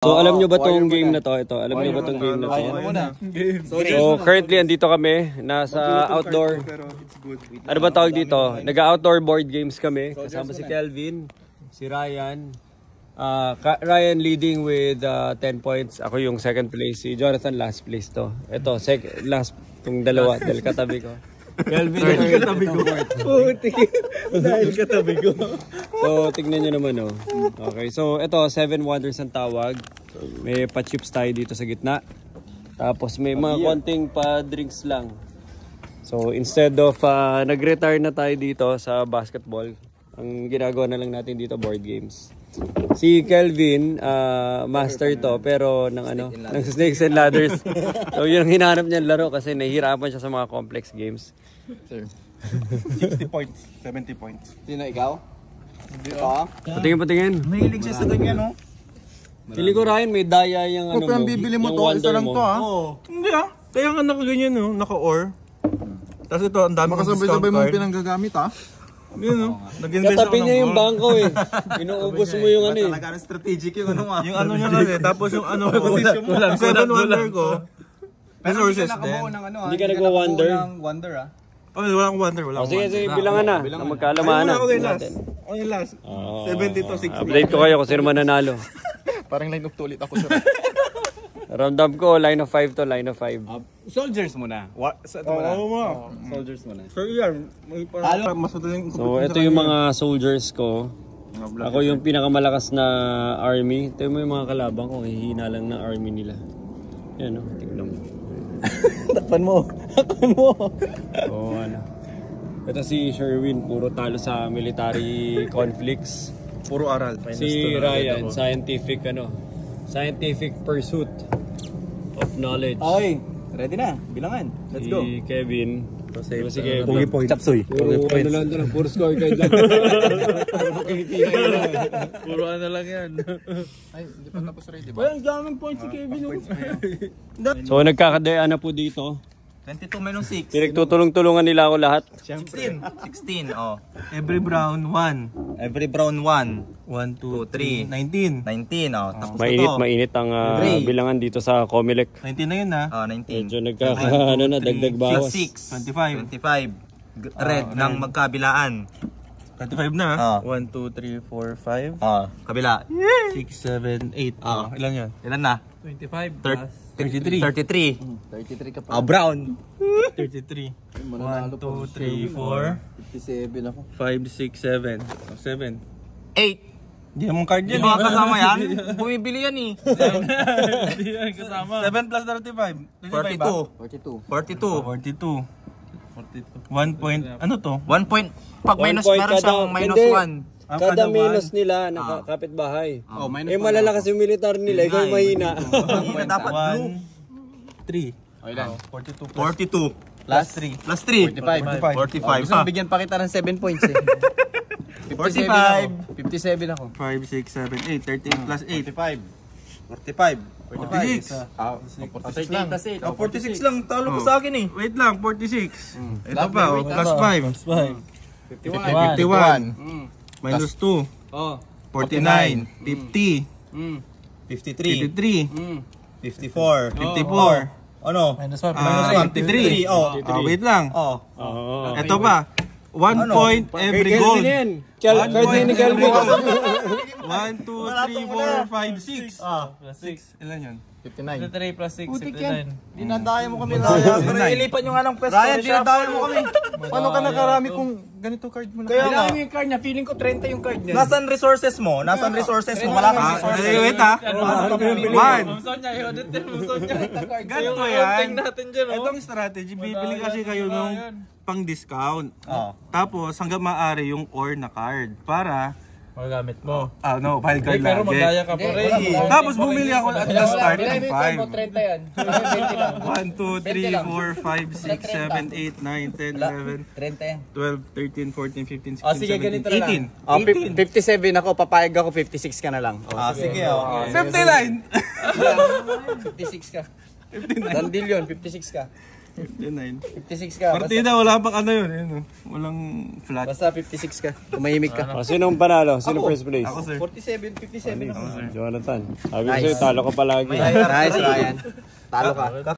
So alam nyo ba tong game na to? Ito, alam nyo ba tong game na to? So currently andito kami, nasa outdoor. Ano ba tawag dito? Nag-outdoor board games kami. Kasama si Kelvin, si Ryan. Ryan leading with 10 points. Ako yung second place. Si Jonathan last place to. Ito, last tong dalawa dahil katabi ko. Kelvin dahil katabi ko. Dahil katabi ko. So tignan nyo naman oh. Okay, so ito 7 wonders ang tawag. So, may pa-chips tayo dito sa gitna. Tapos may mga konting pa-drinks lang. So instead of nag-retire na tayo dito sa basketball, ang ginagawa na lang natin dito board games. Si Kelvin, master to pero ng Snakes and Ladders. So yun ang hinahanap niya laro kasi nahihirapan siya sa mga complex games. Sir. 60 points, 70 points. Sino ikaw? Patingin. Mahilig siya sa ganyan, no? Pili ko Ryan, may daya yung ano mo. Kung bibili mo to, isa lang to, ha? Hindi, ha? Kaya nga naka-ganyan, no? Naka-or. Tapos ito, ang dami ng discount card. Makasabay-sabay mong pinanggagamit, ha? Yun, no? Katabi niya yung bangko, eh. Inuubos mo yung ano, eh. Talaga strategic yung ano, ha? Yung ano niya kasi, tapos yung ano ko. Yung 7 wonder ko. Resources din. Hindi ka nagwa-wonder? Wonder, ha? Oh, wala akong wonder, wala akong wonder. Sige, bilangan na. Na magkalamanan. Ako yung last. Ako yung last. 70 to 60. Update ko kayo kung sino mananalo. Parang line of 2 ulit ako, sir. Ramdam ko, line of 5 to line of 5. Soldiers muna. Soldiers muna. So, yan. Mas madaling So, ito yung mga soldiers ko. Ako yung pinakamalakas na army. Ito yung mga kalabang ko. Hihina lang na army nila. Yan o, tignan mo. Takpan mo. So, ano. Ito si Sherwin, puro talo sa military conflicts. Puro aral. Si Ryan, scientific pursuit of knowledge. Okay, ready na. Bilangan. Let's go. Si Kevin. Si Kevin. Pogi point. Chapsoy. Puro score card lang. Puro ano lang yan. Ay, hindi pa tapos ready ba? Well, daming points si Kevin. So nagkakadaya na po dito. 22 minus 6. Pinagtutulong-tulungan nila ako lahat. 16, oh. Every brown 1. Every brown 1. 1, 2, 3, 19. 19, oh. Tapos Mainit ang bilangan dito sa Comelec. 19 na yun, ha? Oh, 19. Medyo dagdag bawas. 25. 25. Red ng magkabilaan. 25 na, 1, 2, 3, 4, 5. Kabila. 6, 7, 8. Ilan yan? Ilan na? 25 33. 33 ka pa. Brown. 33. 1, 2, 3, 4. 57 ako. 5, 6, 7. 7. 8. Hindi naman card yan. Hindi mga kasama yan. Bumibili yan eh. Hindi yan kasama. 7 plus 35. 42. 42. 1 point. Ano to? 1 point. Pag minus, meron siyang minus 1. Kada minus nila, nakakapit bahay. Malalakas yung militar nila, ikaw yung mahina. Dapat blue. 3. Okay lang. 42. Plus 3. Plus 3. 45. Gusto bigyan pa kita ng 7 points eh. 45. 57 ako. 5, 6, 7, 8. 13 plus 8. 45. 46 lang. 46 lang. Talo ko sa akin eh. Wait lang, 46. Ito pa, plus 5. 51. Minus 2. 49. 50. 53. 53. 54. 54. Ano? Minus 53. Wait lang. Ito pa. 1 point every goal. Card ni Kelvin. 1, 2, 3, 4, 5, 6. Plus 6. Ilan yun? 59. 53 plus 6. Putik yan. Dinadaya mo kami. Pero ilipat nyo nga ng pwesto. Ryan, dinadaya mo kami. Paano ka nakarami kung ganito card mo na? Kaya nga. yung card niya. Feeling ko 30 yung card niya. Nasaan resources mo? Wala kang resources. Wait ha. 1. Ganito yan. Itong strategy, bibili kasi kayo nung pang discount. Tapos hanggang maaari yung or na card para magagamit mo. File card Pero magdaya ka pa rin. Tapos bumili ako at the start ng 5. 30 yan. 1, 2, 3, 4, 5, 6, 7, 8, 9, 10, 11, 30 yan. 12, 13, 14, 15, 16, Sige, 17, ganito na 18. 57 ako. Papayag ako. 56 ka na lang. Sige. 59. 56 ka. 59. Dandil yun. 56 ka. 56 ka. Partida, wala pang ano yun. Walang flat. Basta 56 ka. Tumahimik ka. O, sinong panalo? Sino first place? Ako, sir. 57 ako. Jonathan. Sabi ko sa'yo, talo ka palagi. Nice, Ryan. Talo ka.